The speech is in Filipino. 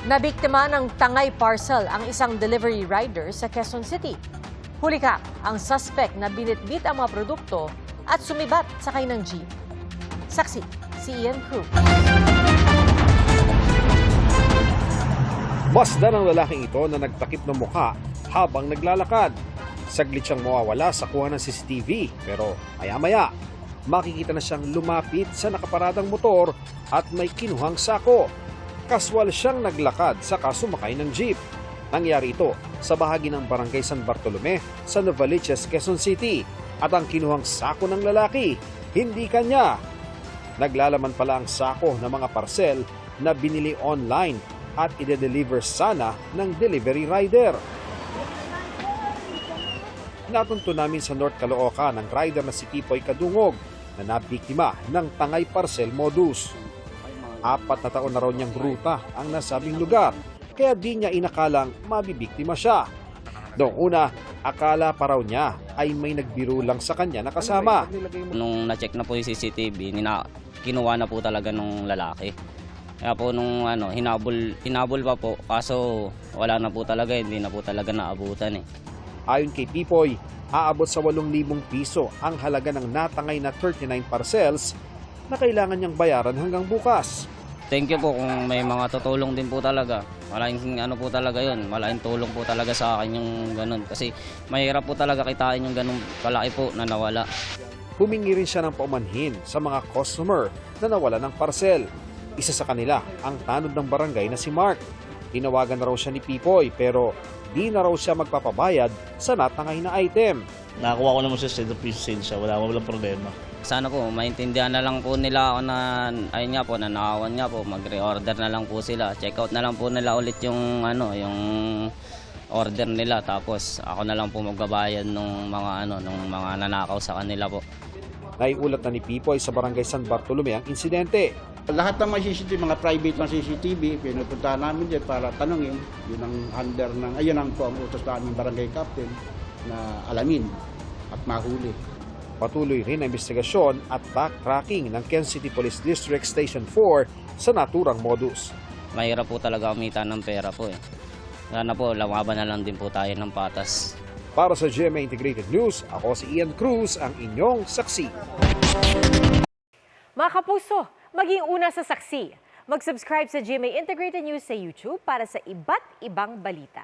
Nabiktima ng tangay parcel ang isang delivery rider sa Quezon City. Hulikak ang suspect na binitbit ang mga produkto at sumibat sakay ng jeep. Saksi, si Ian Cruz. Masdan ng lalaking ito na nagtakip ng mukha habang naglalakad. Saglit siyang mawawala sa kuha ng CCTV pero maya-maya makikita na siyang lumapit sa nakaparadang motor at may kinuhang sako. Kaswal siyang naglakad saka sumakay ng jeep. Nangyari ito sa bahagi ng Barangay San Bartolome sa Novaliches, Quezon City at ang kinuhang sako ng lalaki, hindi kanya. Naglalaman pala ang sako ng mga parcel na binili online at ide-deliver sana ng delivery rider. Natunto namin sa North Caloocan ng rider na si Pipoy Kadungog na nabiktima ng tangay parcel modus. 4 na taon na raw niyang ruta ang nasabing lugar, kaya di niya inakalang mabibiktima siya. Noong una, akala pa raw niya ay may nagbiro lang sa kanya na kasama. Nung na-check na po yung CCTV, kinuha na po talaga nung lalaki. Kaya po nung hinabol pa po, kaso wala na po talaga, hindi na po talaga naabutan eh. Ayon kay Pipoy, aabot sa 8,000 piso ang halaga ng natangay na 39 parcels na kailangan niyang bayaran hanggang bukas. Thank you po kung may mga tutulong din po talaga. Malaking po talaga yun. Malaking tulong po talaga sa akin yung ganun. Kasi mahirap po talaga kitain yung ganun kalaki po na nawala. Humingi rin siya ng paumanhin sa mga customer na nawala ng parcel. Isa sa kanila ang tanod ng barangay na si Mark. Tinawagan na raw siya ni Pipoy pero di na raw siya magpapabayad sa natangay na item. Nakakuha ko naman sa state of sale siya, walang problema. Sana po maintindihan na lang po nila ako na ayun nga po, nanakawan nga po, mag-reorder na lang po sila. Check out na lang po nila ulit yung yung order nila, tapos ako na lang po magbabayad ng mga nanakaw sa kanila po. Naiulat na ni Pipoy sa Barangay San Bartolome ang insidente. Lahat ng mga CCTV, mga private ng CCTV, pinupuntahan namin dyan para tanungin. Yun ang under ng, ayun ang po ang utos na aming barangay captain na alamin at mahuli. Patuloy rin ang investigasyon at backtracking ng Quezon City Police District Station 4 sa naturang modus. Mahirap po talaga kumita ng pera po eh. Sana po, lawaban na lang din po tayo ng patas. Para sa GMA Integrated News, ako si Ian Cruz, ang inyong saksi. Mga kapuso, maging una sa saksi. Mag-subscribe sa GMA Integrated News sa YouTube para sa iba't ibang balita.